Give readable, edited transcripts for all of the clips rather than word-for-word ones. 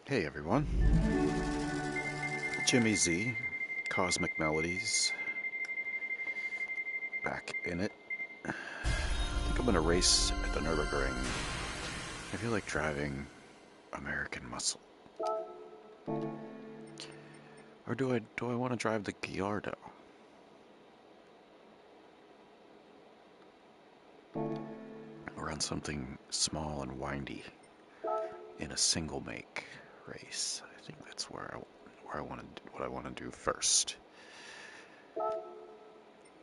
Hey everyone, Jimmy Z, Cosmic Melodies, back in it. I think I'm gonna race at the Nürburgring. I feel like driving American muscle. Or do I want to drive the Gallardo? Or run something small and windy in a single make race? I think that's where I want to what I want to do first.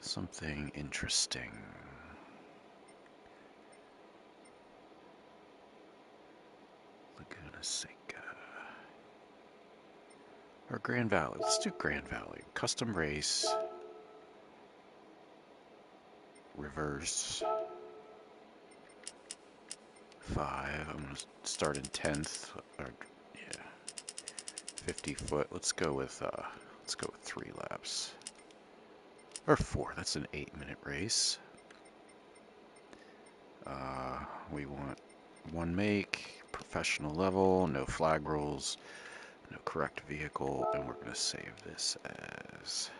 Something interesting. Laguna Seca. Or Grand Valley. Let's do Grand Valley. Custom race. Reverse. 5. I'm going to start in 10th. Or, yeah. 50 foot. Let's go with 3 laps. Or 4. That's an 8-minute race. We want one make, professional level, no flag rolls, no correct vehicle, and we're going to save this as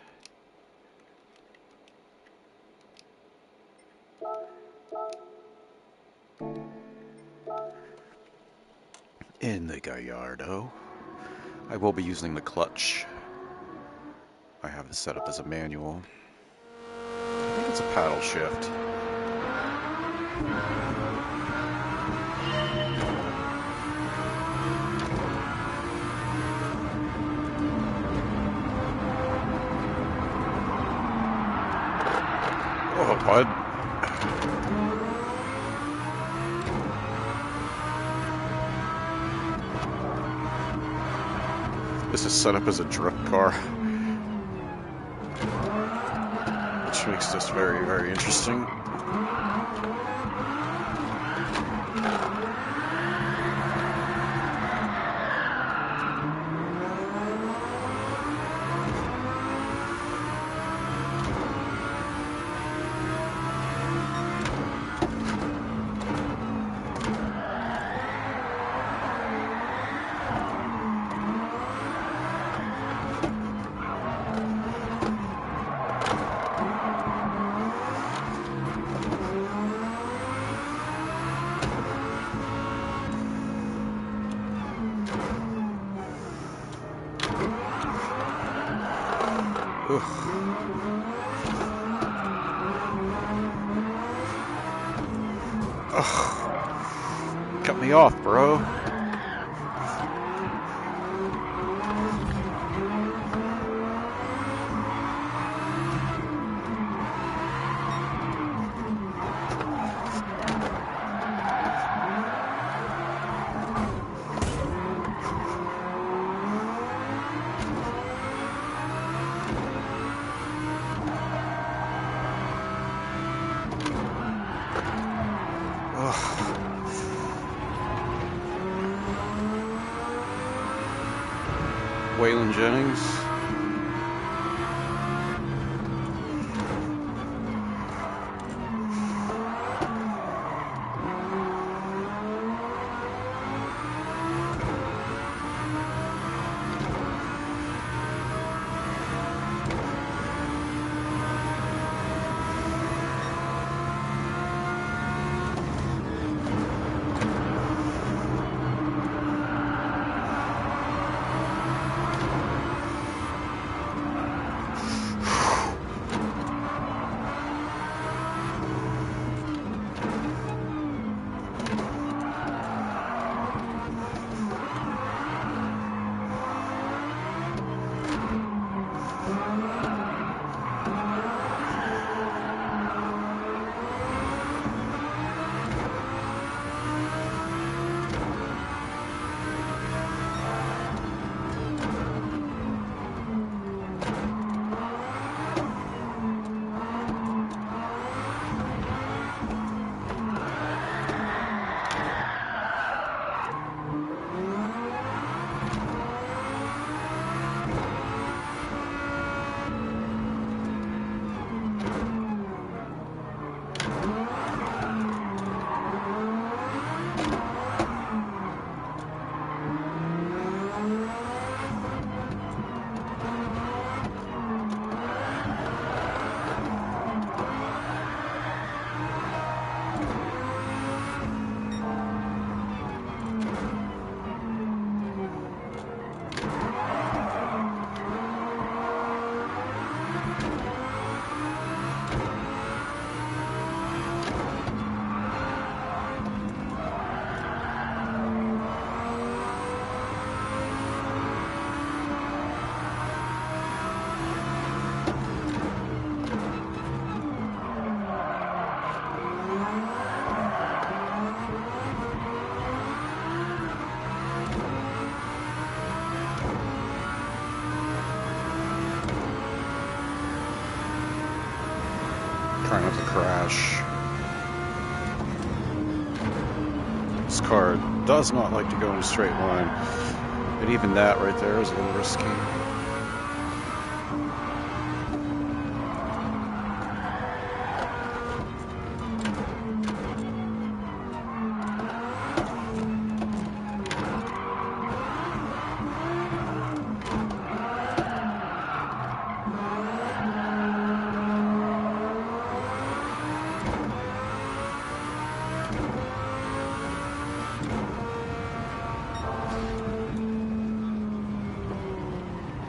in the Gallardo. I will be using the clutch. I have this set up as a manual. I think it's a paddle shift. Oh, bud. This is set up as a drift car, which makes this very, very interesting. Ugh. Cut me off, bro. Waylon Jennings. gosh. This car does not like to go in a straight line. And even that right there is a little risky.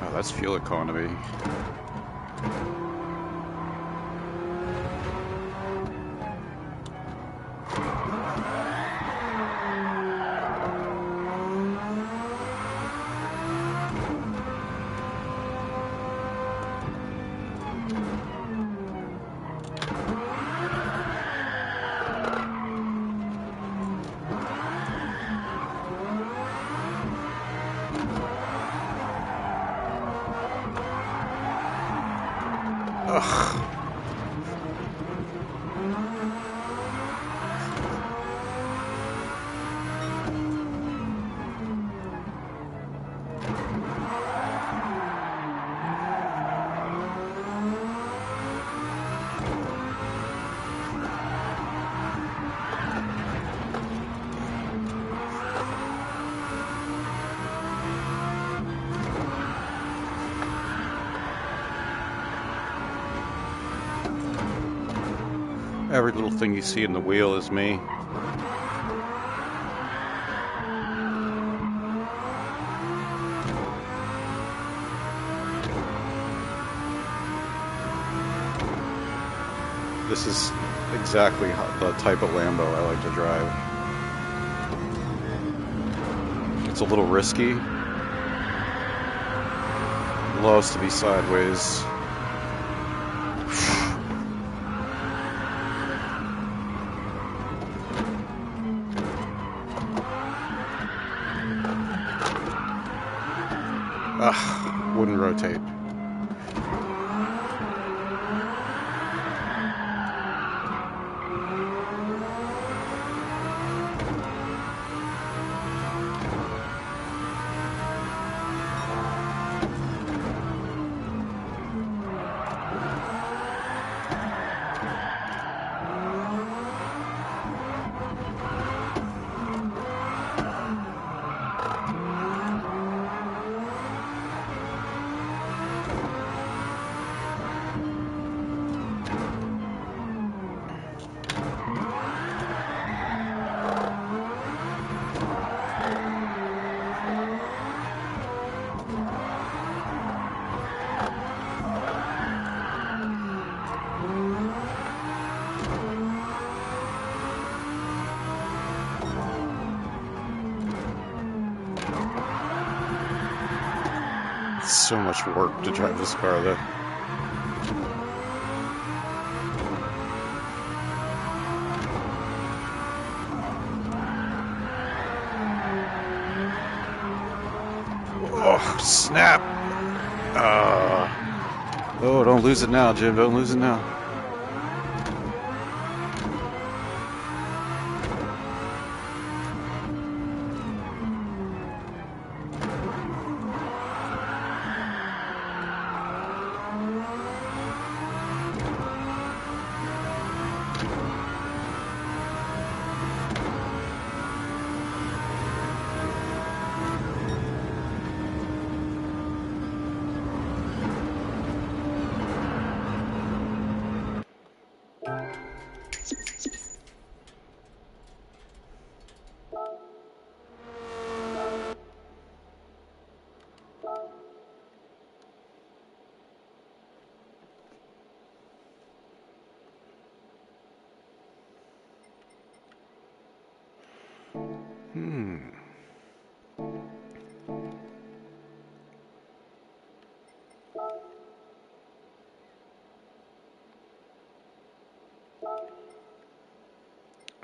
Oh, that's fuel economy. Ugh. Every little thing you see in the wheel is me. This is exactly the type of Lambo I like to drive. It's a little risky. It loves to be sideways. Ugh, wouldn't rotate. So much work to drive this car, though. Oh, snap! Oh, don't lose it now, Jim. Don't lose it now.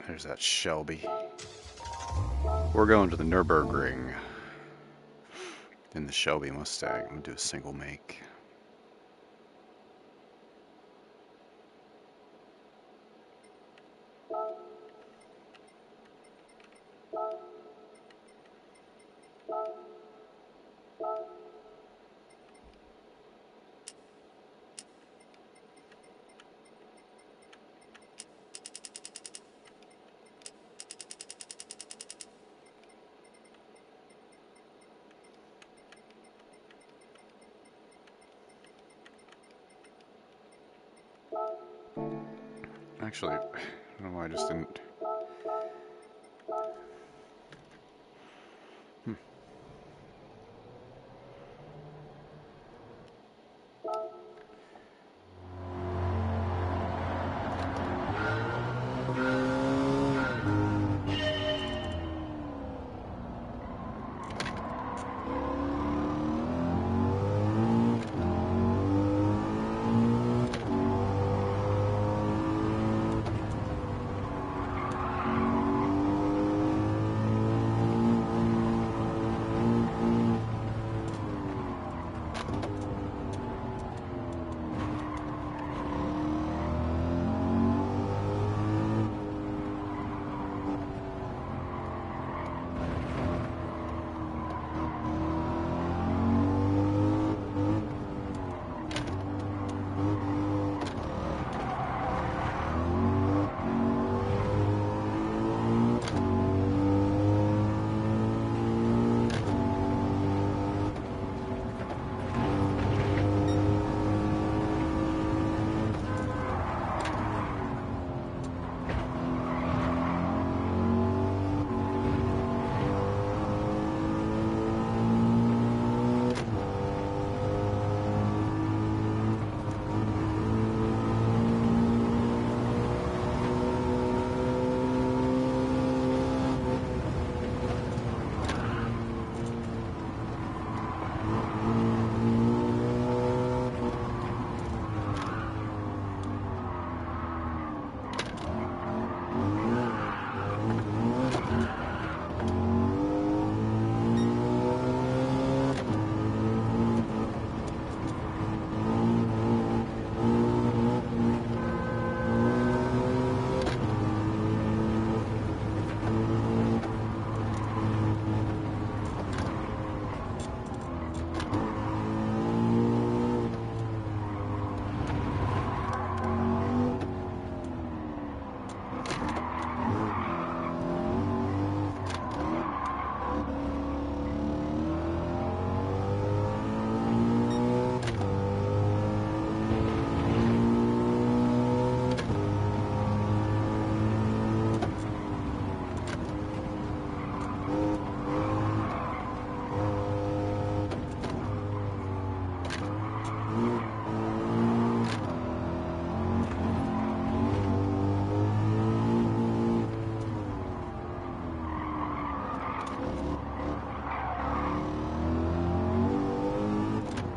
There's that Shelby. We're going to the Nürburgring in the Shelby Mustang. I'm gonna do a single make. Actually, I don't know why I just didn't.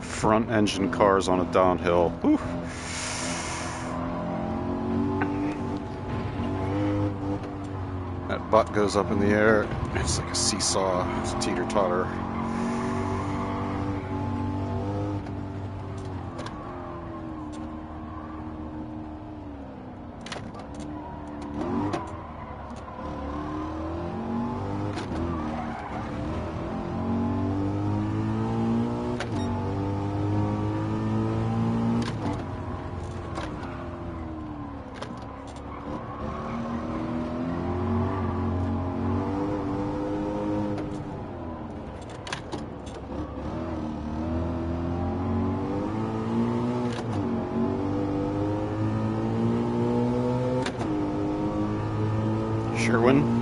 Front engine cars on a downhill. Whew. That butt goes up in the air. It's like a seesaw. It's a teeter-totter. Sherwin.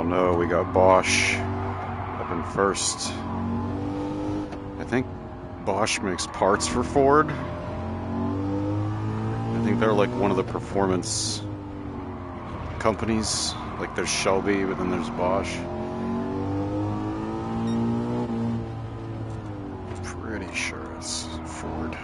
no, we got Bosch up in first. I think Bosch makes parts for Ford. I think they're like one of the performance companies. Like there's Shelby, but then there's Bosch. Pretty sure it's Ford.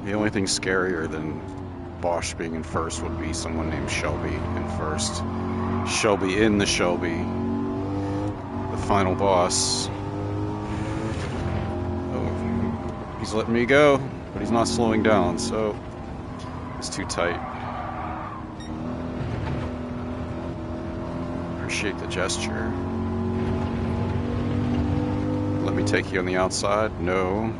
The only thing scarier than Bosch being in first would be someone named Shelby in first. Shelby in the Shelby. The final boss. Oh, he's letting me go, but he's not slowing down, so it's too tight. Appreciate the gesture. Let me take you on the outside? No.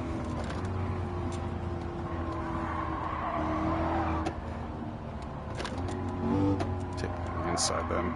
Take you inside then.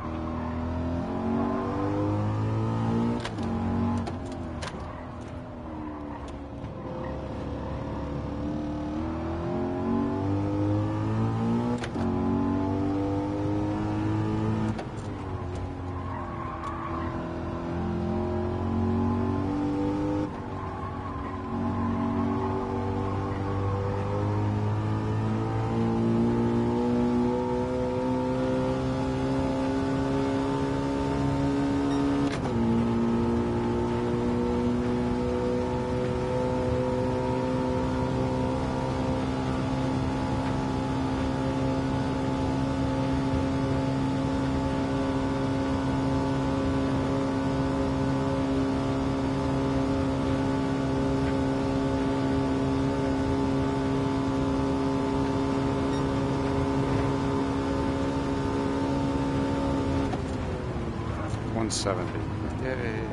.170. Yay.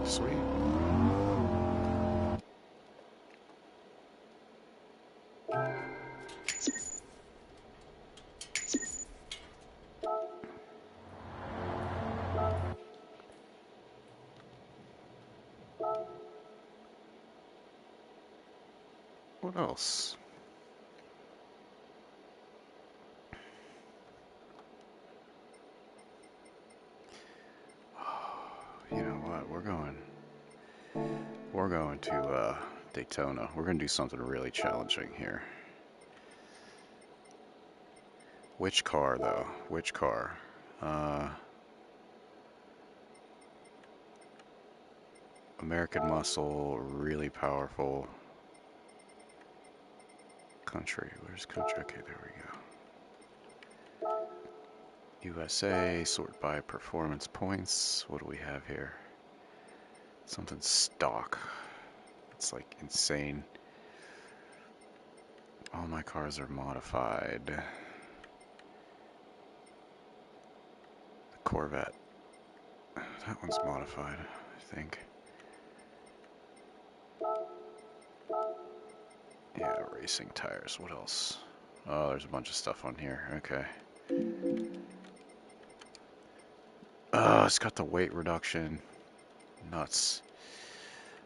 Sweet. What else? You know what? We're going to Daytona. We're going to do something really challenging here. Which car, though? Which car? American Muscle, really powerful. Country, where's country? Okay, there we go. USA, sort by performance points. What do we have here? Something stock. It's like insane. All my cars are modified. The Corvette. That one's modified, I think. Yeah, racing tires. What else? Oh, there's a bunch of stuff on here. Okay. Oh, it's got the weight reduction. Nuts.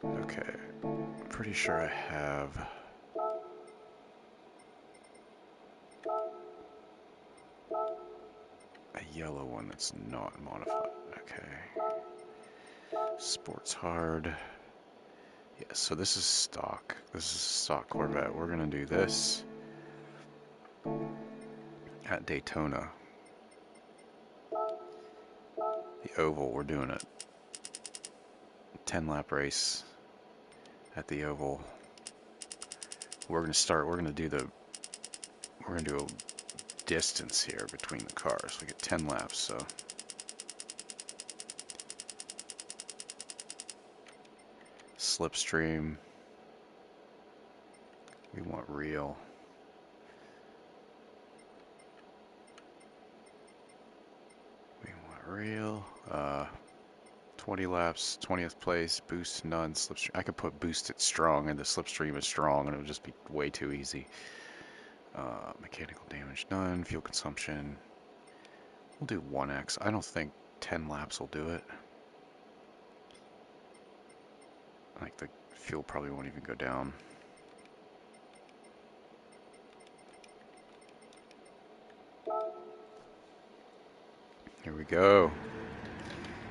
Okay. I'm pretty sure I have... a yellow one that's not modified. Okay. Sports hard. Yeah, so this is stock. This is stock Corvette. We're gonna do this at Daytona. The oval, we're doing it. 10-lap race at the oval. We're gonna do a distance here between the cars. We get 10 laps, so slipstream. We want real. Real. 20 laps, 20th place, boost none, slipstream. I could put boosted strong and the slipstream is strong and it would just be way too easy. Mechanical damage none, fuel consumption. We'll do 1x. I don't think 10 laps will do it. Like the fuel probably won't even go down. Here we go.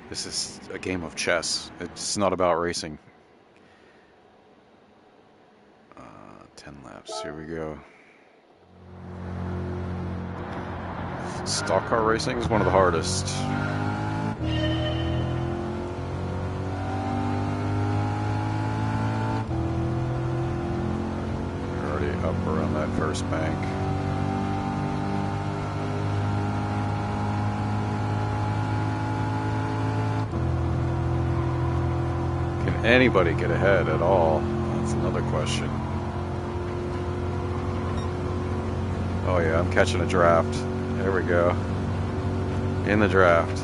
This is a game of chess. It's not about racing. 10 laps. Here we go. Stock car racing is one of the hardest. We're already up around that first bank. Can anybody get ahead at all? That's another question. Oh yeah, I'm catching a draft. There we go. In the draft.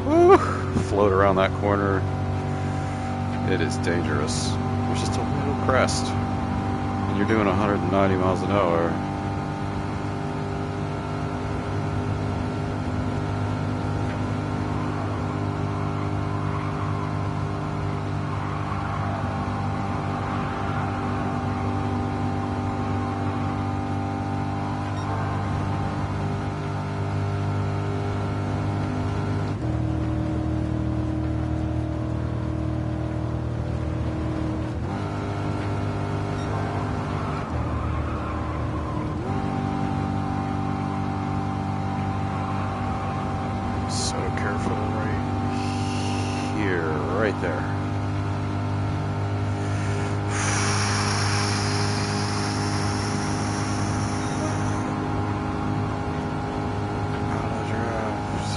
Woo! Float around that corner. It is dangerous. There's just a little crest. And you're doing 190 miles an hour. So careful right here, right there. Out of draft.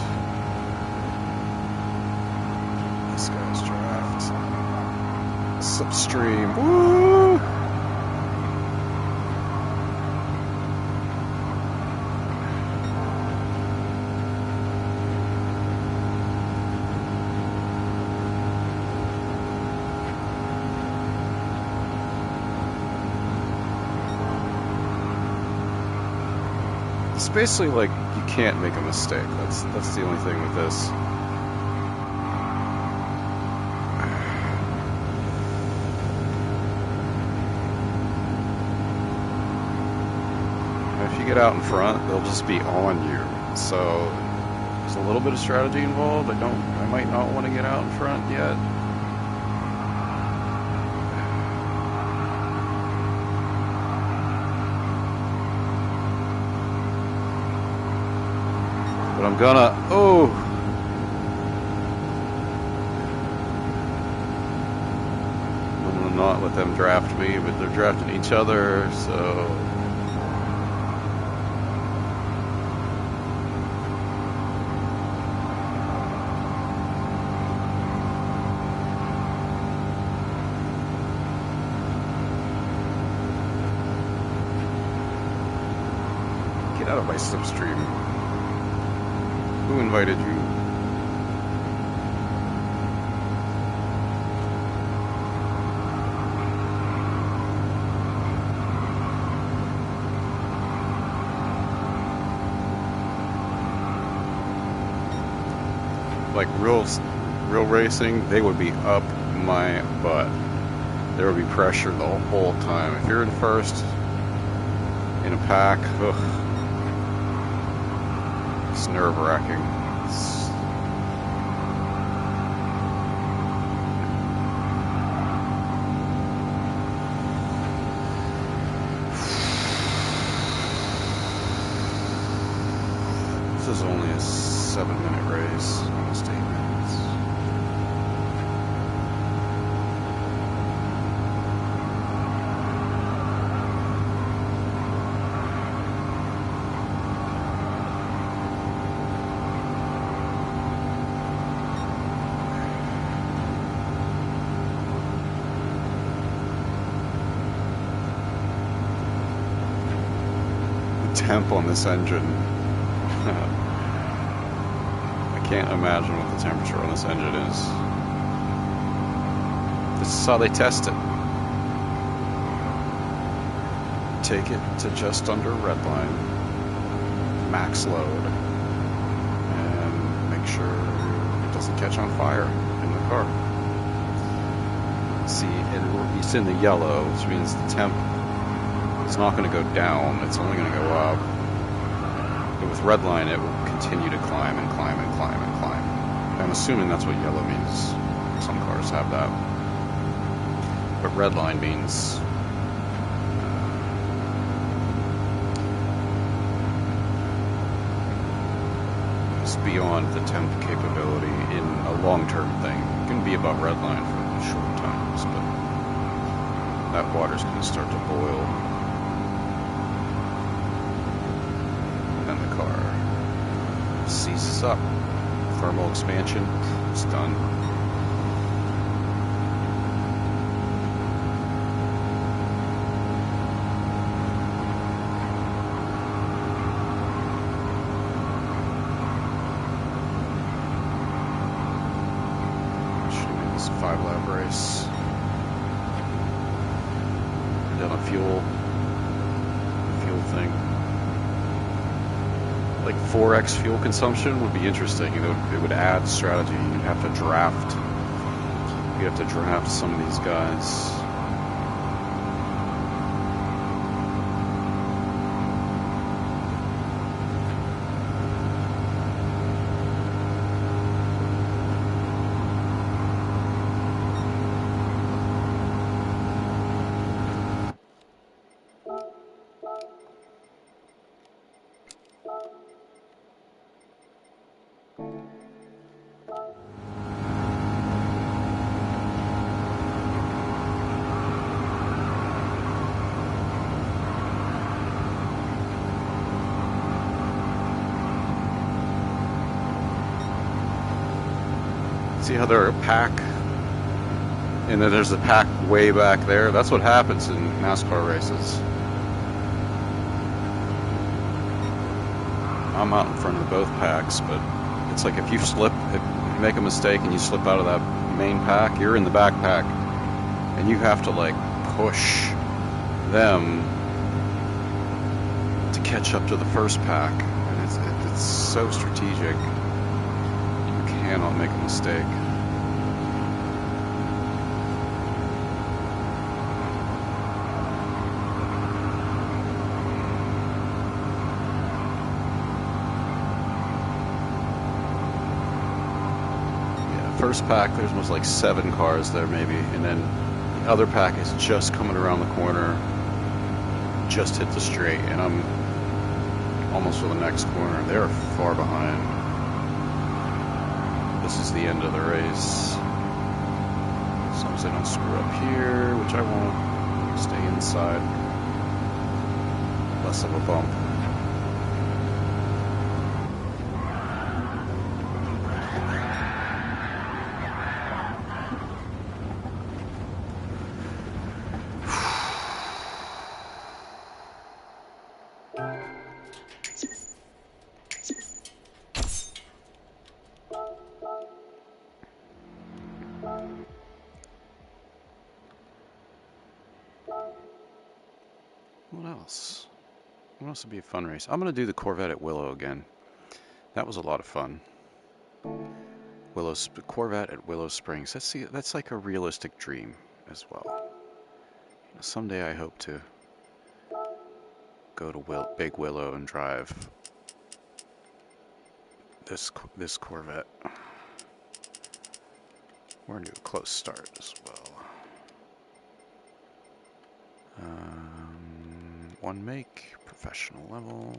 This guy's draft. Slipstream. Woo! It's basically like you can't make a mistake. That's the only thing with this. If you get out in front, they'll just be on you. So there's a little bit of strategy involved. I might not want to get out in front yet. But I'm gonna, I'm gonna not let them draft me, but they're drafting each other, so. Get out of my slipstream. Who invited you? Like real racing, they would be up my butt. There would be pressure the whole time. If you're in first in a pack, ugh. It's nerve-wracking. This is only a 7-minute race, almost 8 minutes. temp on this engine. I can't imagine what the temperature on this engine is. This is how they test it. Take it to just under redline, max load, and make sure it doesn't catch on fire in the car. See, it's in the yellow, which means the temp is not going to go down, it's only going to go up. But with redline, it will continue to climb and climb and climb and climb. I'm assuming that's what yellow means. Some cars have that. But redline means it's beyond the temp capability in a long-term thing. It can be above redline for short times, but that water's going to start to boil. And then the car seizes up. Thermal expansion, it's done. It's a 5-lap race. Done a fuel thing. Like 4x fuel consumption would be interesting. It would add strategy. You'd have to draft. You'd have to draft some of these guys. See how they're a pack, and then there's a pack way back there. That's what happens in NASCAR races. I'm out in front of both packs, but it's like if you make a mistake and you slip out of that main pack, you're in the back pack, and you have to like push them to catch up to the first pack. And it's so strategic. Cannot make a mistake. Yeah, first pack, there's almost like 7 cars there maybe, and then the other pack is just coming around the corner, just hit the straight, and I'm almost for the next corner. They're far behind. This is the end of the race. As long as I don't screw up here, which I won't. Stay inside. Less of a bump. What else? What else would be a fun race? I'm going to do the Corvette at Willow again. That was a lot of fun. Corvette at Willow Springs. That's like a realistic dream as well. Someday I hope to go to Big Willow and drive this Corvette. We're going to do a close start as well. 1 make, professional level.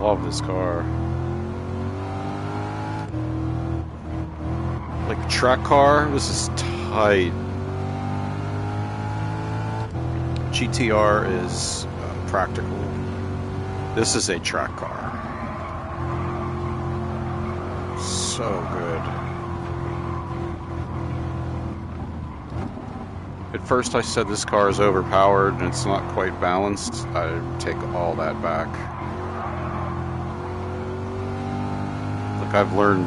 love this car. Like track car, this is tight. GTR is practical. This is a track car. So good. At first I said this car is overpowered and it's not quite balanced. I take all that back. Look, I've learned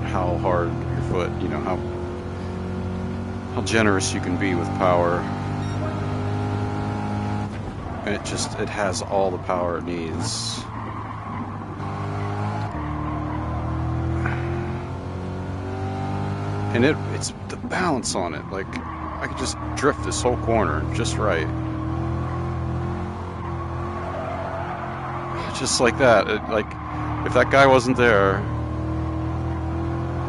how hard your foot, you know, how generous you can be with power. And it has all the power it needs. And it's the balance on it. Like, I could just drift this whole corner just right. Just like that. Like, if that guy wasn't there,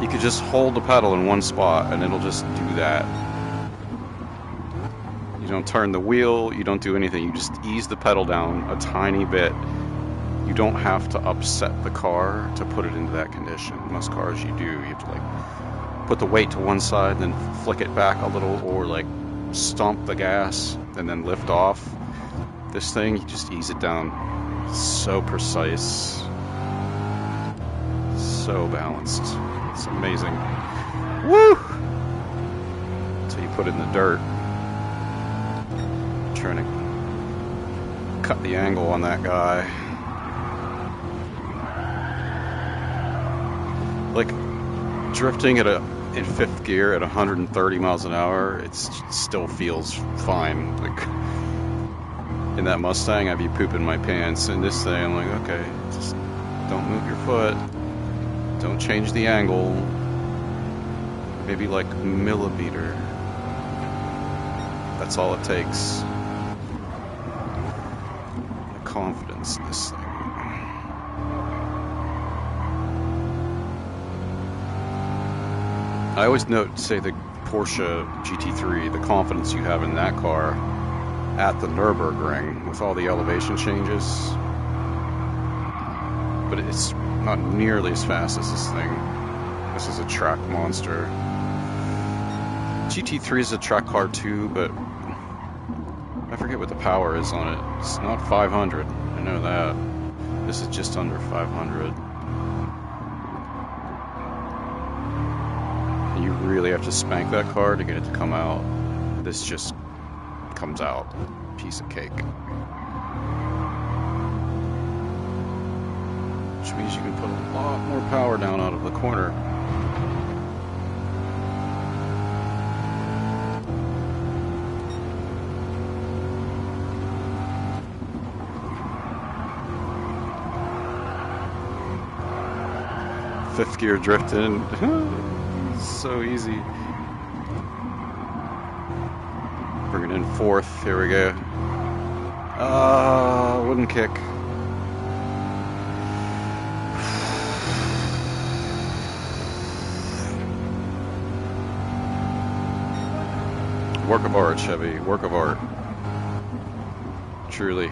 you could just hold the pedal in one spot and it'll just do that. You don't turn the wheel, you don't do anything. You just ease the pedal down a tiny bit. You don't have to upset the car to put it into that condition. Most cars you do. You have to, like, put the weight to one side, then flick it back a little, or like stomp the gas and then lift off. This thing, you just ease it down. So precise, so balanced. It's amazing. Woo! Until you put it in the dirt. I'm trying to cut the angle on that guy. Like drifting in fifth gear at 130 miles an hour, it still feels fine. Like in that Mustang, I'd be pooping my pants. In this thing, I'm like, okay, just don't move your foot, don't change the angle, maybe like millimeter. That's all it takes. The confidence in this thing. I always note, say, the Porsche GT3, the confidence you have in that car at the Nürburgring with all the elevation changes. But it's not nearly as fast as this thing. This is a track monster. GT3 is a track car too, but I forget what the power is on it. It's not 500, I know that. This is just under 500. You really have to spank that car to get it to come out. This just comes out. Piece of cake. Which means you can put a lot more power down out of the corner. Fifth gear drifting. So easy. Bring it in fourth. Here we go. Wooden kick. Work of art, Chevy. Work of art. Truly.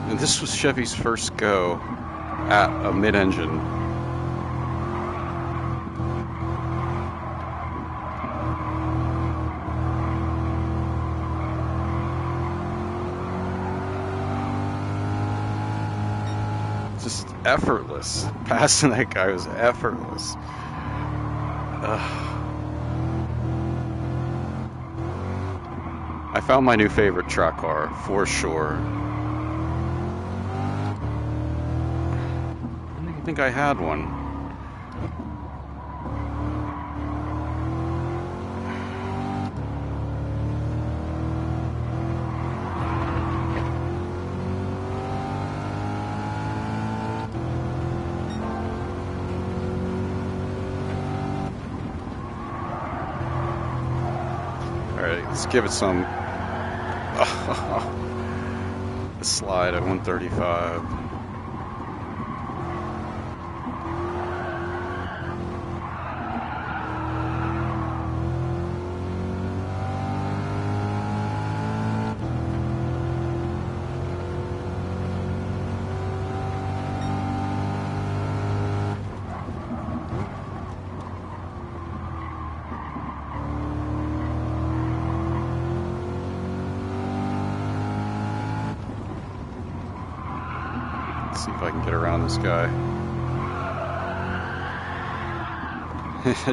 And this was Chevy's first go at a mid-engine. Just effortless. Passing that guy was effortless. I found my new favorite track car, for sure. I think I had one. Alright, let's give it some. The slide at 135. see if I can get around this guy.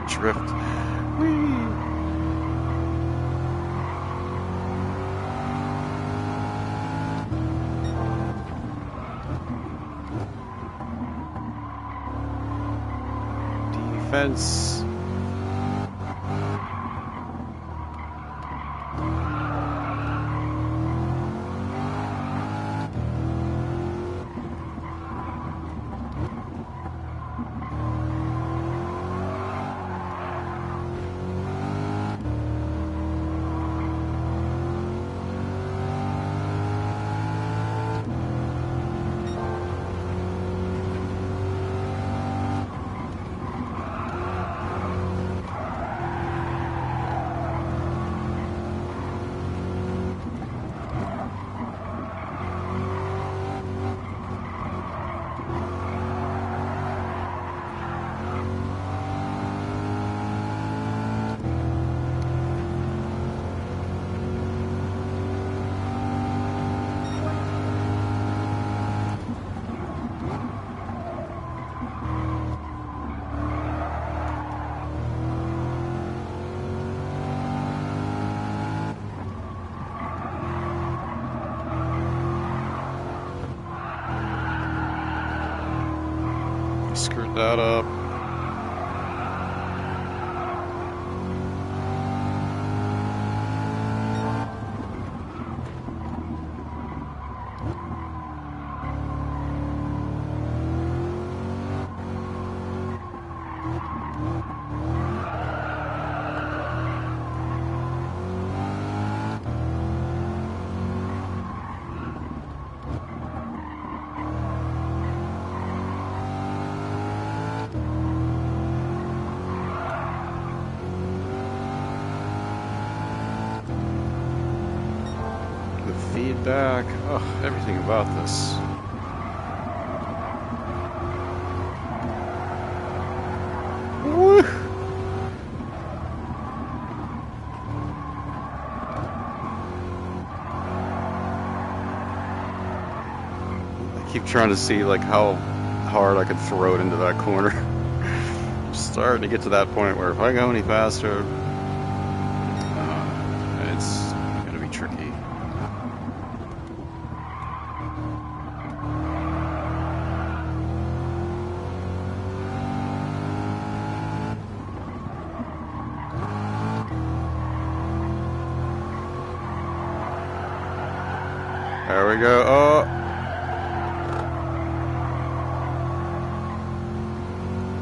Drift. Whee! Defense. Screwed that up. Feedback. Oh, everything about this. Woo! I keep trying to see like how hard I could throw it into that corner. Starting to get to that point where if I go any faster, it's gonna be tricky. There we go. Oh.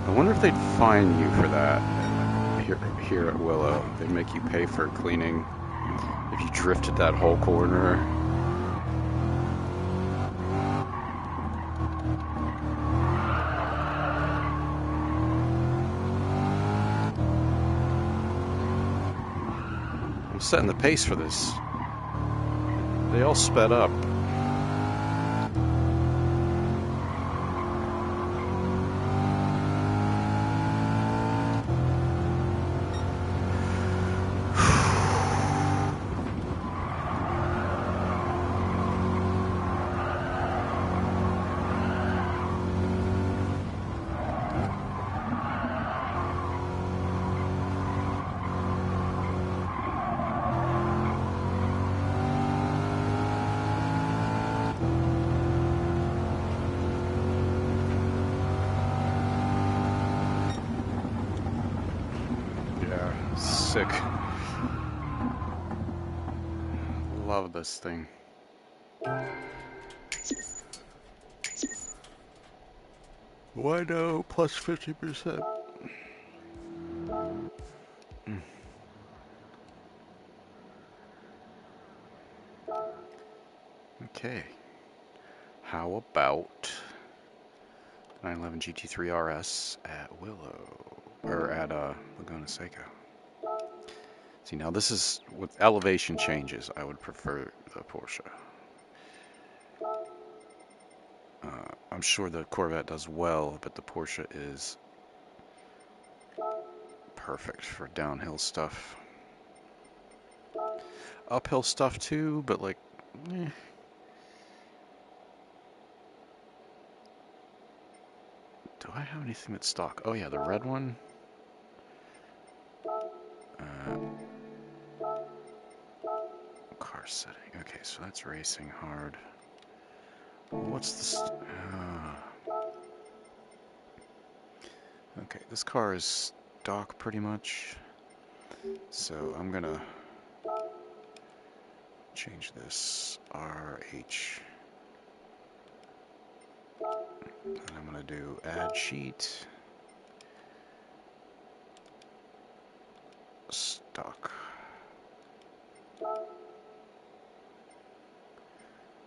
I wonder if they'd fine you for that here at Willow. They'd make you pay for cleaning if you drifted that whole corner. I'm setting the pace for this. They all sped up. Sick. Love this thing. Why no? Plus 50%. Okay. How about 911 GT3 RS at Willow, or at Laguna Seca? See, now this is, with elevation changes, I would prefer the Porsche. I'm sure the Corvette does well, but the Porsche is perfect for downhill stuff. Uphill stuff too, but like, eh. Do I have anything that's stock? Oh yeah, the red one. Car setting. Okay, so that's racing hard. What's this? Okay, this car is stock pretty much. So I'm gonna change this RH. And I'm gonna do add sheet. Stock.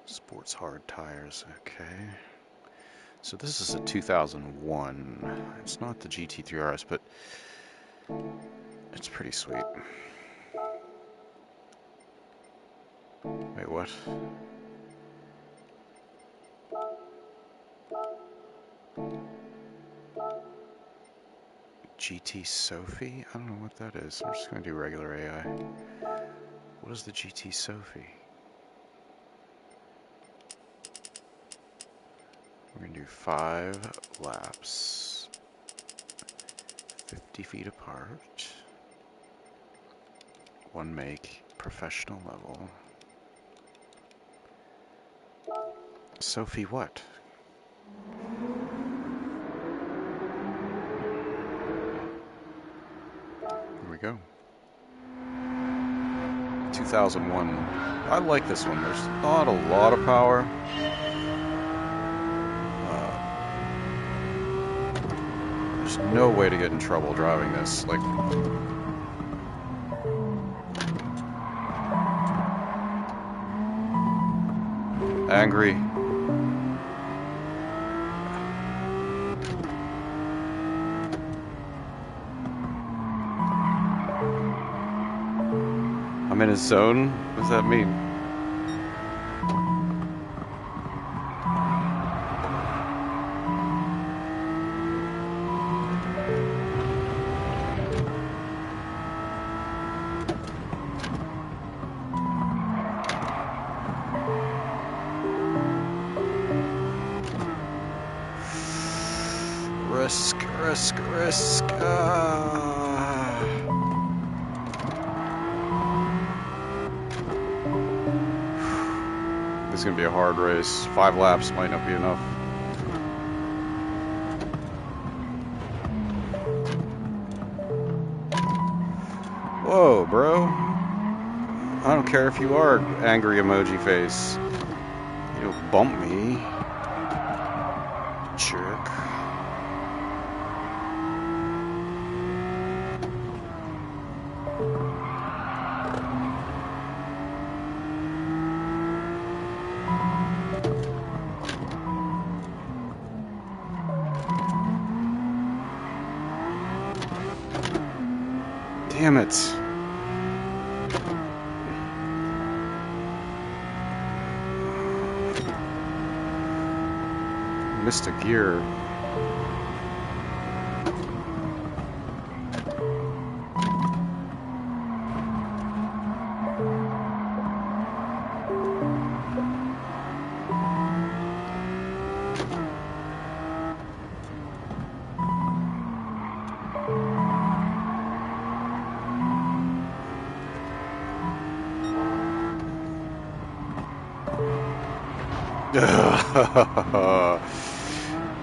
Sports hard tires, okay. So this is a 2001. It's not the GT3 RS, but it's pretty sweet. Wait, what? GT Sophie? I don't know what that is. I'm just going to do regular AI. What is the GT Sophie? We're going to do 5 laps. 50 feet apart. One make. Professional level. Sophie what? Here we go. 2001. I like this one. There's not a lot of power. There's no way to get in trouble driving this. Like, angry. I'm in a zone? What does that mean? Risk. This is going to be a hard race. 5 laps might not be enough. Whoa, bro. I don't care if you are angry emoji face. You'll bump me. Jerk. Damn it. Missed a gear.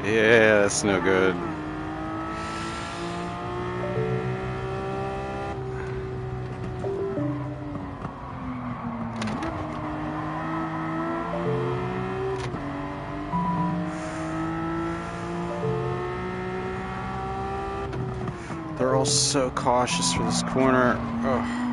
Yeah, that's no good. They're all so cautious for this corner. Ugh.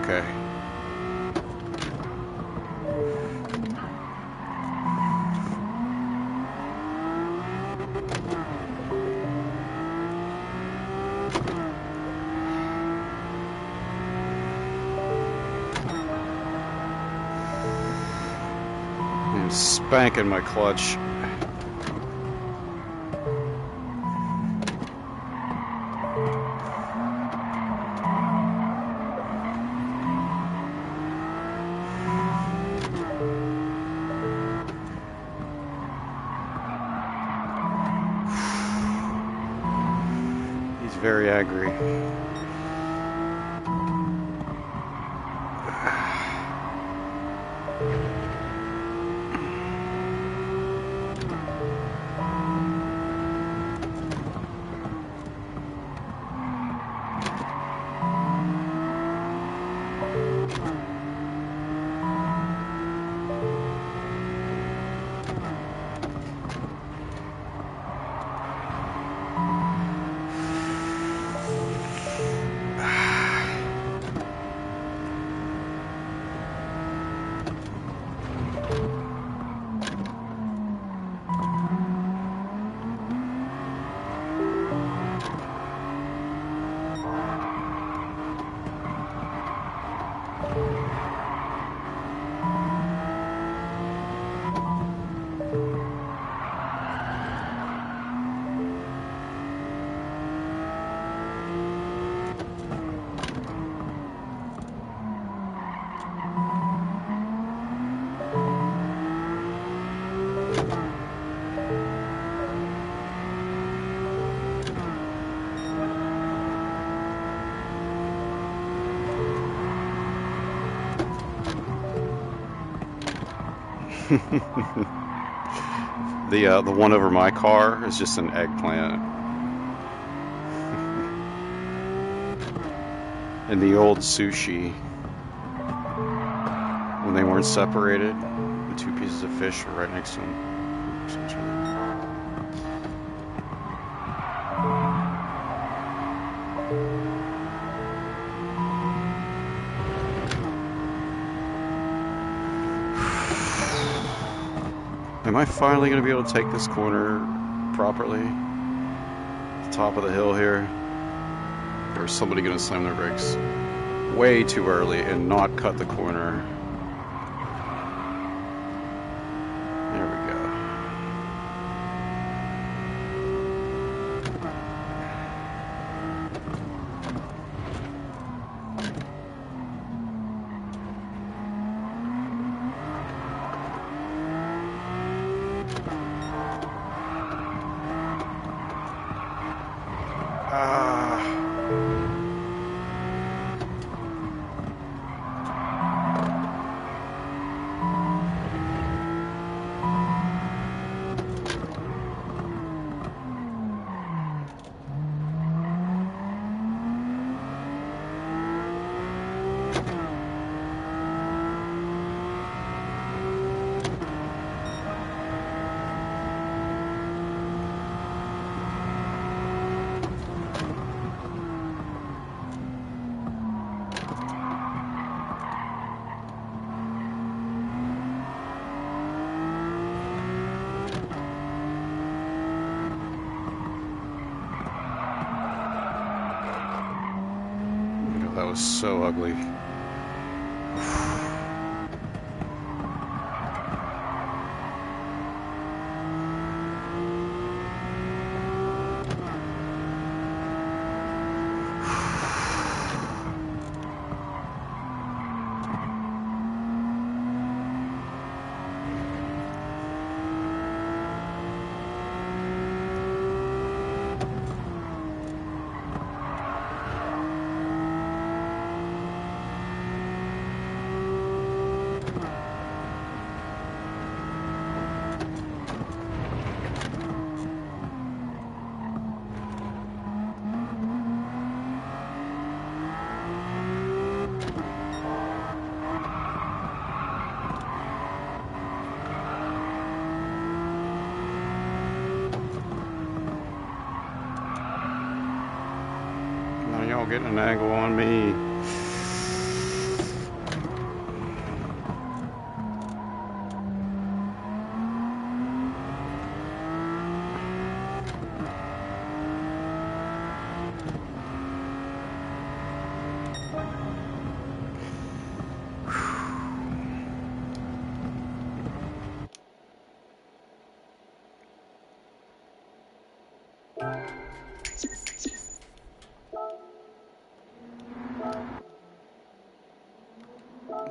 Okay. Spanking my clutch. He's very angry. The one over my car is just an eggplant. And the old sushi, when they weren't separated, the two pieces of fish were right next to them. Oops, am I finally going to be able to take this corner properly? The top of the hill here? Or is somebody going to slam their brakes way too early and not cut the corner? There we go. That was so ugly. Y'all getting an angle on me.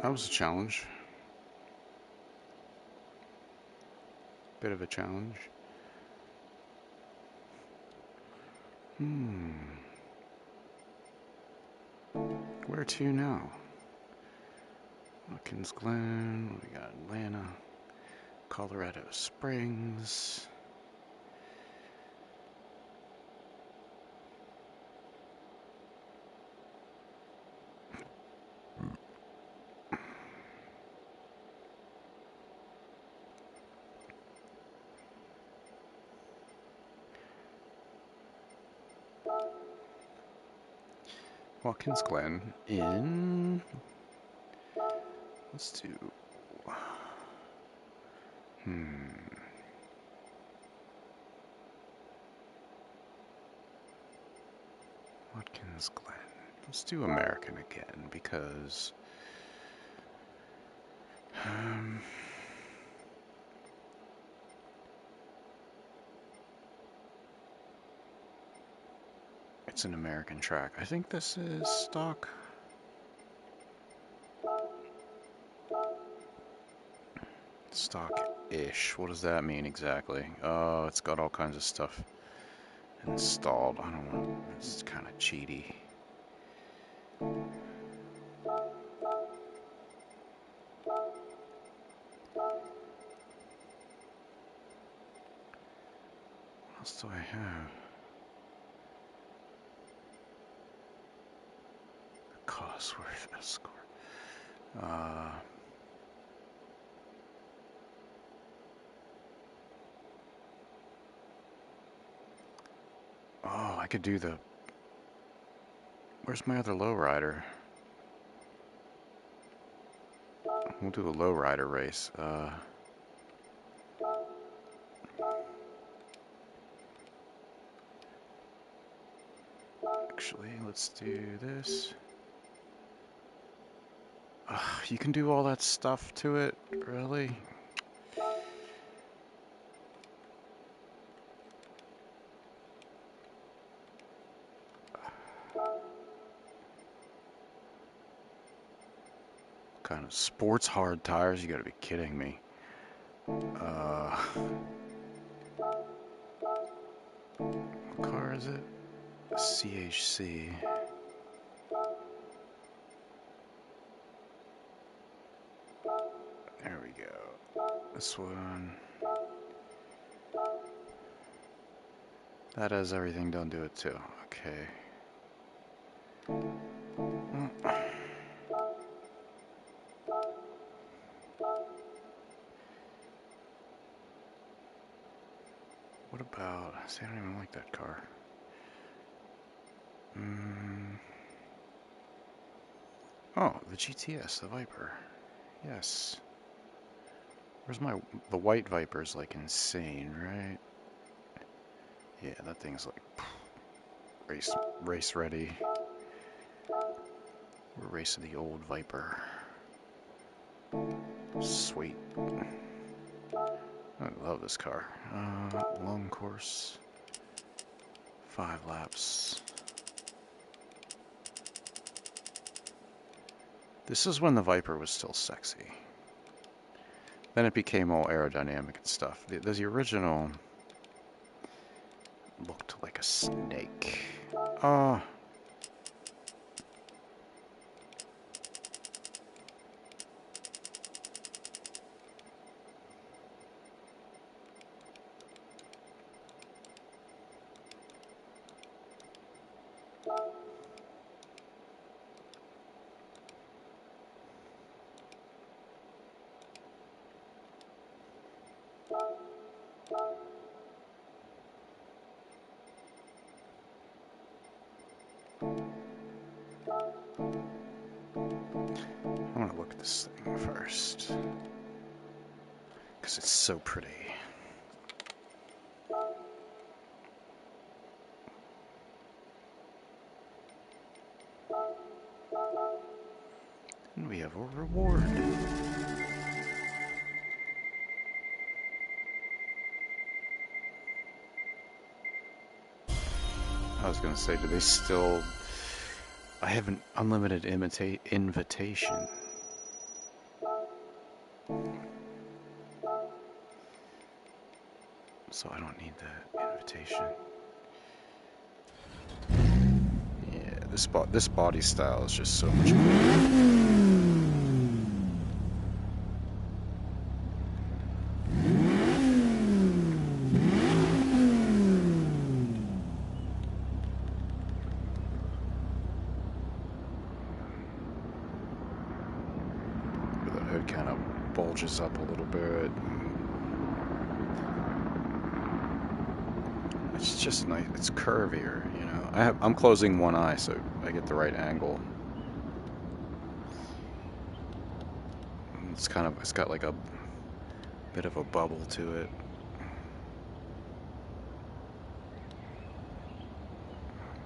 That was a challenge. Bit of a challenge. Where to now? Watkins Glen, we got Atlanta, Colorado Springs. Watkins Glen in, let's do, Watkins Glen. Let's do American again because it's an American track. I think this is stock. Stock-ish. What does that mean exactly? Oh, it's got all kinds of stuff installed. I don't want. It's kind of cheaty. What else do I have? The Cosworth Escort. Oh, I could do the. Where's my other lowrider? We'll do a lowrider race. Actually, let's do this. You can do all that stuff to it, really? Kind of sports hard tires? You gotta be kidding me. What car is it? CHC. There we go. This one. That has everything done to it too. Okay. What about... See, I don't even like that car. Oh, the GTS, the Viper. Yes. Where's my... The white Viper's like insane, right? Yeah, that thing's like race ready. We're racing the old Viper. Sweet. I love this car. Long course. 5 laps. This is when the Viper was still sexy. Then it became all aerodynamic and stuff. The original looked like a snake. I want to look at this thing first. Because it's so pretty. And we have a reward. I was gonna say, do they still... I have an unlimited invitation. So I don't need that invitation. Yeah, this body style is just so much cooler. The hood kind of bulges up a little bit. It's just nice. It's curvier, you know. I'm closing one eye so I get the right angle. It's got like a bit of a bubble to it.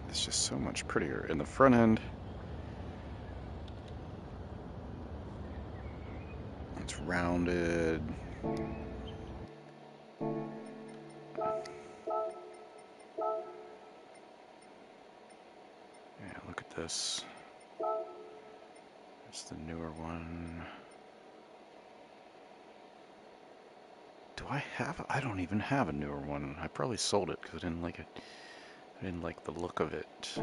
It's just so much prettier. In the front end, it's rounded. Yeah, look at this. It's the newer one. Do I have? I don't even have a newer one. I probably sold it because I didn't like it. I didn't like the look of it.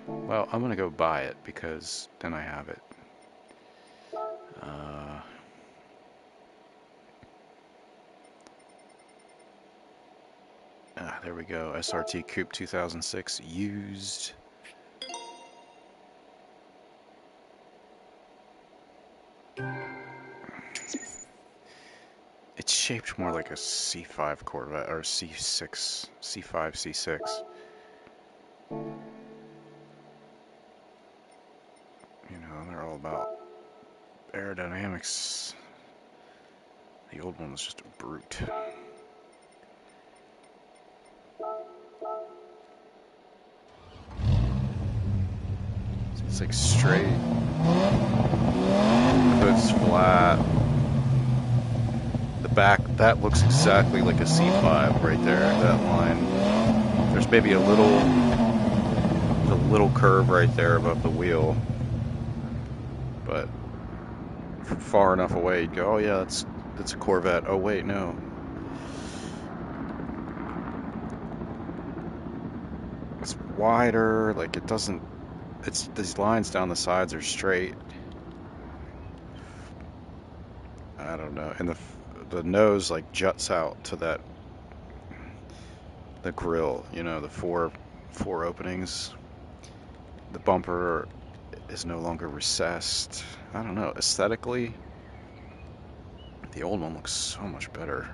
Well, I'm gonna go buy it because then I have it. There we go. SRT Coupe 2006 used. It's shaped more like a C5 Corvette or C6, C5, C6. You know, they're all about aerodynamics. The old one was just a brute. It's like straight. The hood's flat. The back, that looks exactly like a C5 right there, that line. There's maybe a little curve right there above the wheel. But far enough away, you'd go, oh yeah, that's a Corvette. Oh wait, no. It's wider, like it doesn't, these lines down the sides are straight. I don't know, and the nose like juts out to the grill, you know, the four openings. The bumper is no longer recessed. I don't know, aesthetically, the old one looks so much better.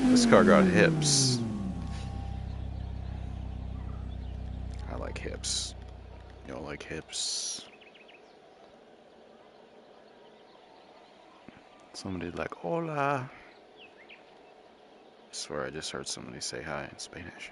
This car got hips. I like hips. You don't like hips? Somebody like, hola. I swear I just heard somebody say hi in Spanish.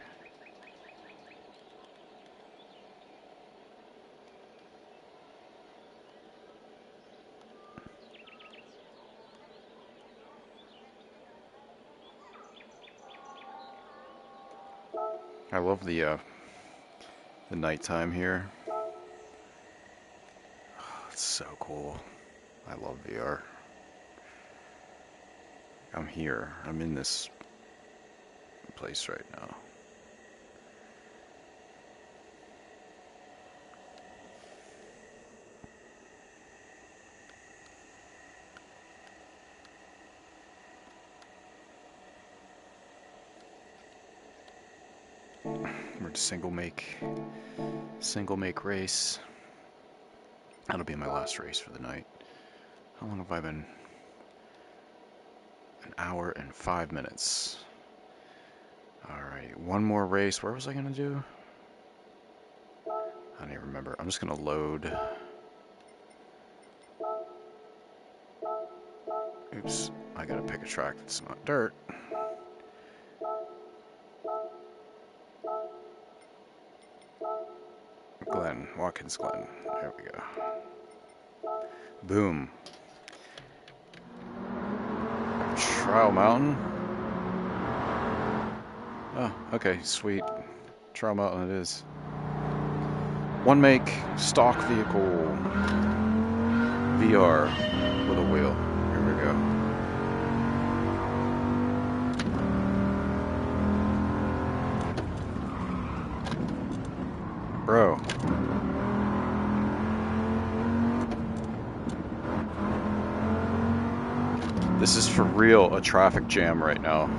I love the nighttime here. Oh, it's so cool. I love VR. I'm here. I'm in this place right now. We're at single make race. That'll be my last race for the night. How long have I been? An hour and 5 minutes. Alright, one more race. Where was I gonna do? I don't even remember. I'm just gonna load. Oops, I gotta pick a track that's not dirt. Glen, Watkins Glen. There we go. Boom. Trial Mountain. Oh, okay, sweet. Trial Mountain it is. One make, stock vehicle. VR with a wheel. Here we go. Bro. This is for real a traffic jam right now.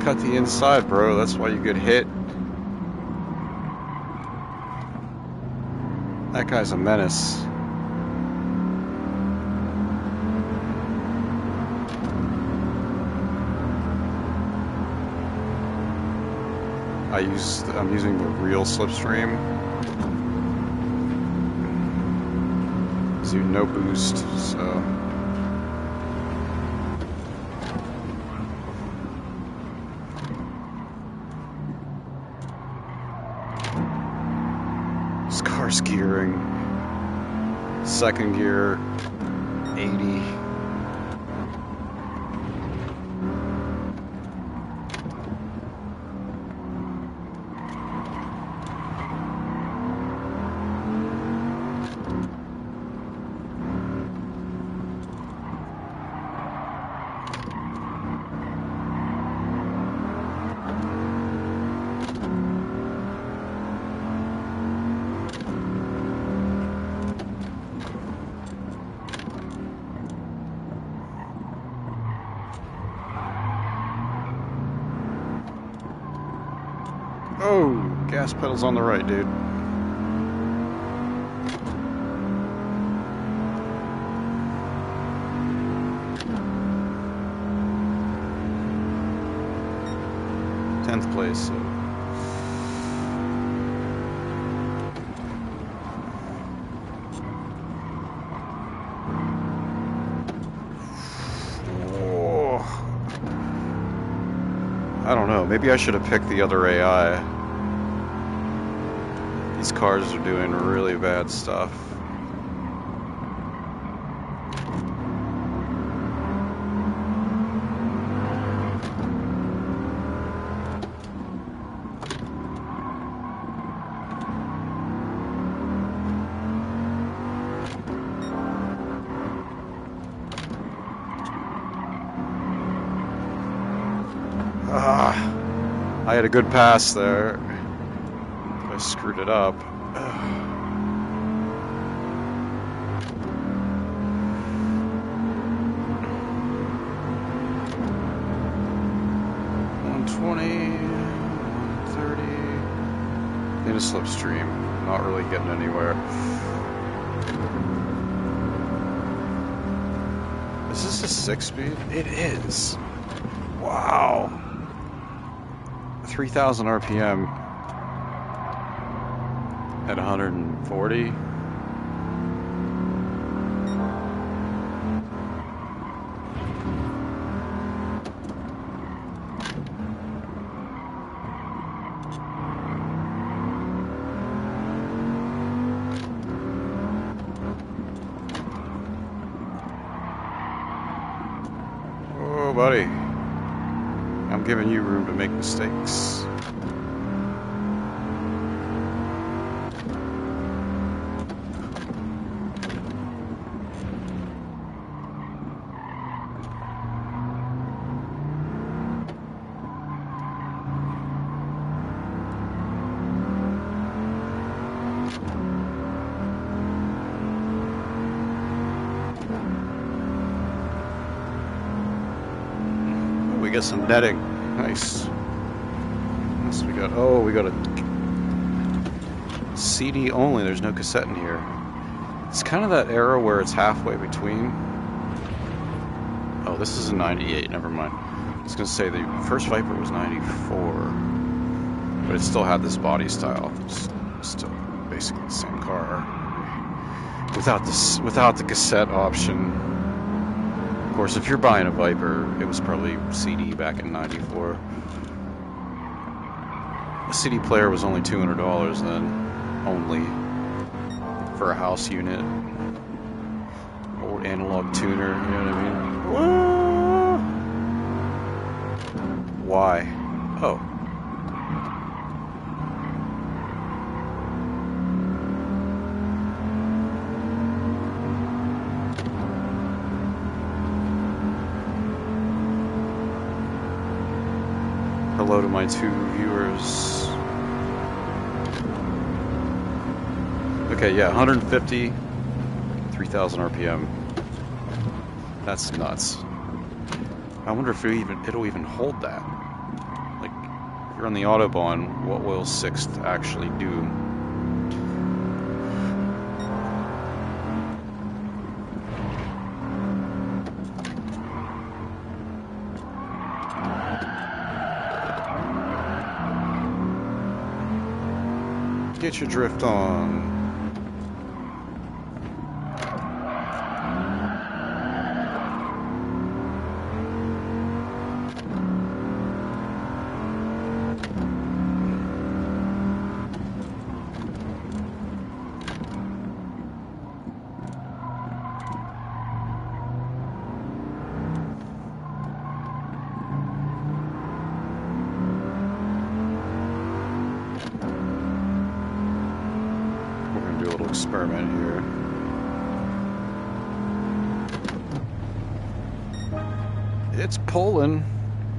Cut the inside, bro. That's why you get hit. That guy's a menace. I'm using the real slipstream. So no boost, so. This car's gearing. Second gear, 80. Oh, gas pedal's on the right, dude. Tenth place. So. I don't know, maybe I should have picked the other AI. These cars are doing really bad stuff. I had a good pass there. I screwed it up. 120, 130. In a slipstream. Not really getting anywhere. Is this a 6-speed? It is. Wow. 3,000 RPM at 140. Oh, buddy. I'm giving you room to make mistakes. we get some netting. Nice. What else we got? Oh, we got a CD only. There's no cassette in here. It's kind of that era where it's halfway between. Oh, this is a 98. Never mind. I was going to say the first Viper was 94, but it still had this body style. It's still basically the same car without the cassette option. Of course, if you're buying a Viper, it was probably CD back in 94. A CD player was only $200 then. Only for a house unit, old analog tuner, you know what I mean? Why? Oh. Hello to my 2 viewers. Okay, yeah, 150, 3,000 RPM. That's nuts. I wonder if it'll even hold that. Like, if you're on the Autobahn, what will 6th actually do? Get your drift on. Experiment here. It's pulling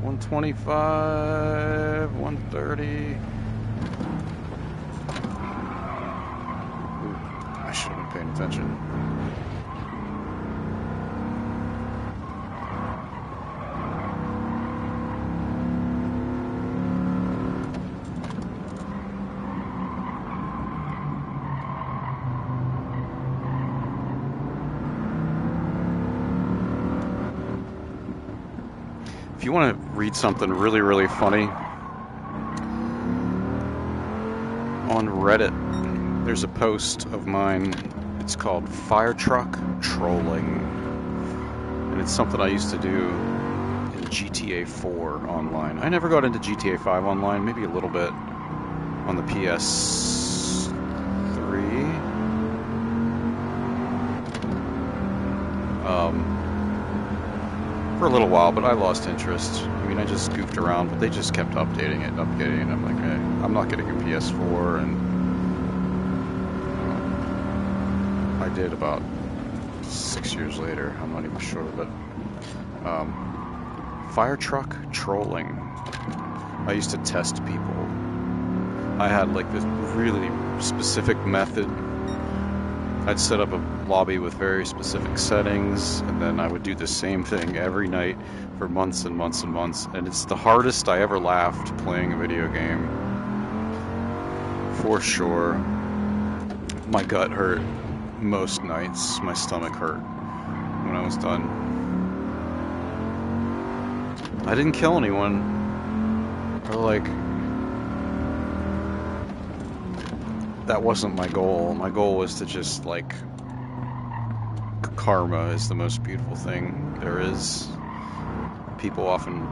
125, 130. Ooh, I should have been paying attention. If you want to read something really, really funny, on Reddit, there's a post of mine. It's called Fire Truck Trolling. And it's something I used to do in GTA 4 online. I never got into GTA 5 online, maybe a little bit on the PS3. For a little while, but I lost interest. I mean, I just goofed around, but they just kept updating it. I'm like, hey, I'm not getting a PS4, and I did about 6 years later. I'm not even sure, but Fire Truck Trolling. I used to test people. I had like this really specific method. I'd set up a lobby with very specific settings, and then I would do the same thing every night for months and months and months, and it's the hardest I ever laughed playing a video game. For sure. My gut hurt most nights. My stomach hurt when I was done. I didn't kill anyone. Or like... that wasn't my goal. My goal was to just, like, karma is the most beautiful thing there is. People often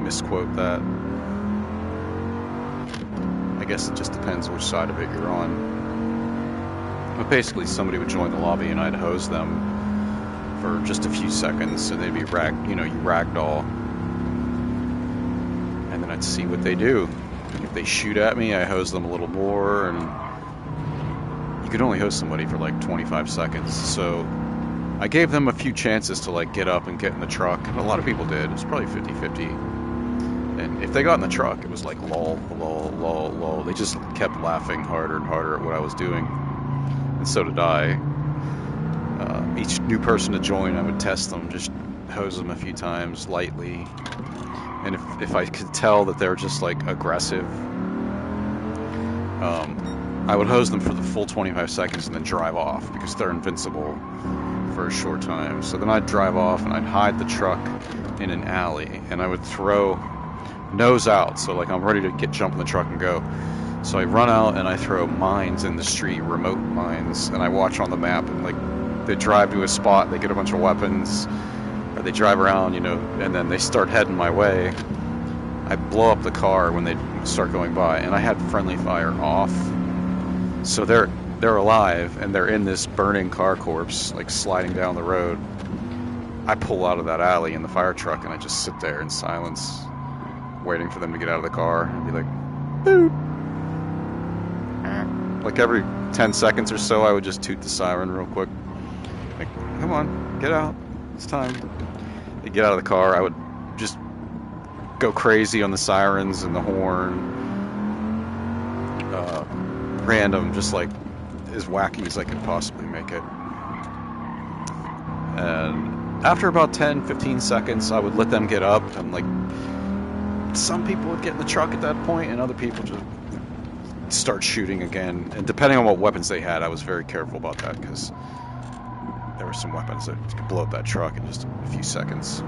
misquote that. I guess it just depends which side of it you're on. But basically, somebody would join the lobby and I'd hose them for just a few seconds, and they'd be you ragdoll. And then I'd see what they do. If they shoot at me, I hose them a little more, and you could only hose somebody for like 25 seconds, so I gave them a few chances to like get up and get in the truck, and a lot of people did. It was probably 50-50. And if they got in the truck, it was like lol, lol, lol, lol. They just kept laughing harder and harder at what I was doing, and so did I. Each new person to join, I would test them, just hose them a few times lightly, and if I could tell that they're just like aggressive, I would hose them for the full 25 seconds and then drive off because they're invincible for a short time. So then I'd drive off and I'd hide the truck in an alley, and I would throw nose out, so like I'm ready to jump in the truck and go. So I run out and I throw mines in the street, remote mines, and I watch on the map, and like they drive to a spot, they get a bunch of weapons, or they drive around, you know, and then they start heading my way. I blow up the car when they start going by, and I had friendly fire off, so they're alive and they're in this burning car corpse, like sliding down the road. I pull out of that alley in the fire truck and I just sit there in silence, waiting for them to get out of the car, and be like, boop. Like every 10 seconds or so, I would just toot the siren real quick. Like, come on, get out. It's time. They get out of the car, I would just go crazy on the sirens and the horn. Random, just like as wacky as I could possibly make it. And after about 10, 15 seconds, I would let them get up, and like some people would get in the truck at that point, and other people just start shooting again. And depending on what weapons they had, I was very careful about that, because there were some weapons that could blow up that truck in just a few seconds.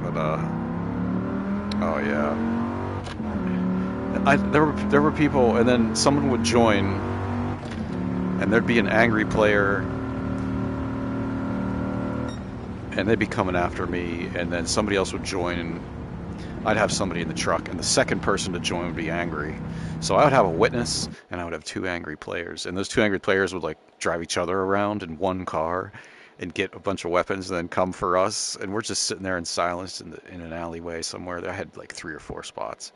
But oh yeah. There were people, and then someone would join, and there'd be an angry player, and they'd be coming after me, and then somebody else would join, and I'd have somebody in the truck, and the second person to join would be angry. So I would have a witness, and I would have two angry players, and those two angry players would like drive each other around in one car and get a bunch of weapons and then come for us, and we're just sitting there in silence in an alleyway somewhere. I had like 3 or 4 spots.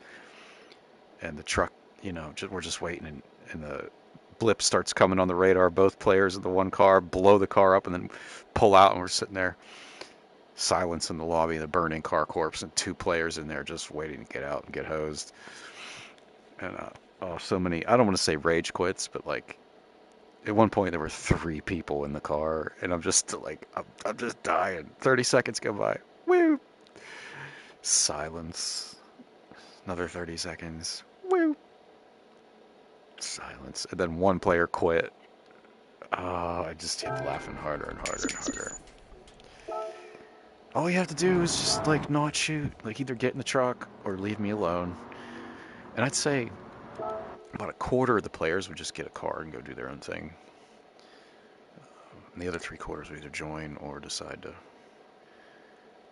And the truck, you know, we're just waiting, and the blip starts coming on the radar. Both players in the one car blow the car up and then pull out, and we're sitting there, silence in the lobby, the burning car corpse, and 2 players in there just waiting to get out and get hosed. And oh, so many, I don't want to say rage quits, but like at one point there were 3 people in the car, and I'm just like, I'm just dying. 30 seconds go by. Woo! Silence. Another 30 seconds. Woo! Silence. And then one player quit. Oh, I just kept laughing harder and harder and harder. All you have to do is just, like, not shoot. Like, either get in the truck or leave me alone. And I'd say about a quarter of the players would just get a car and go do their own thing. And the other 3/4 would either join or decide to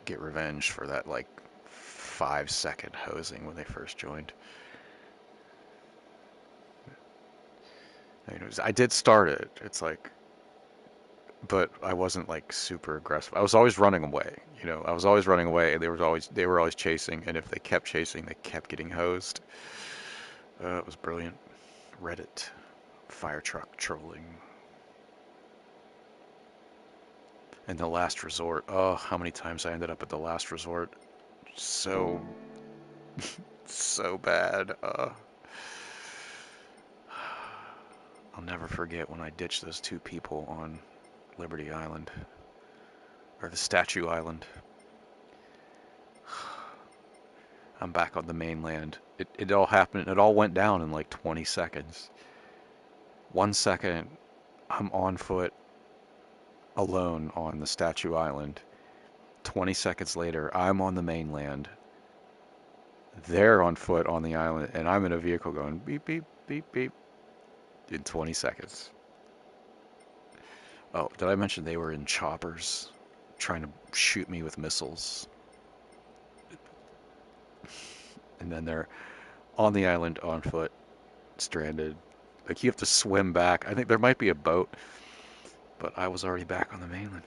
get revenge for that, like, 5-second hosing when they first joined. I did start it. It's like, but I wasn't like super aggressive. I was always running away. You know, I was always running away, and they were always chasing. And if they kept chasing, they kept getting hosed. It was brilliant. Reddit, fire truck trolling, and the last resort. Oh, how many times I ended up at the last resort? So, so bad. I'll never forget when I ditched those 2 people on Liberty Island, or the Statue Island. I'm back on the mainland. It all happened, it all went down in like 20 seconds. 1 second, I'm on foot, alone on the Statue Island. 20 seconds later, I'm on the mainland. They're on foot on the island, and I'm in a vehicle going beep, beep, beep, beep, in 20 seconds. Oh, did I mention they were in choppers trying to shoot me with missiles? And then they're on the island on foot, stranded. Like, you have to swim back. I think there might be a boat, but I was already back on the mainland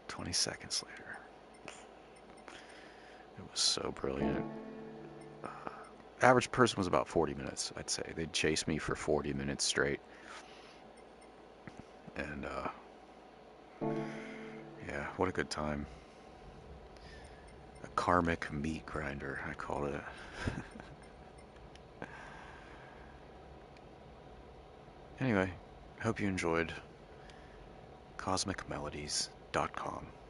20 seconds later. It was so brilliant. Average person was about 40 minutes, I'd say. They'd chase me for 40 minutes straight. And, yeah, what a good time. A karmic meat grinder, I called it. Anyway, hope you enjoyed Cosmic Melodies cursive.com.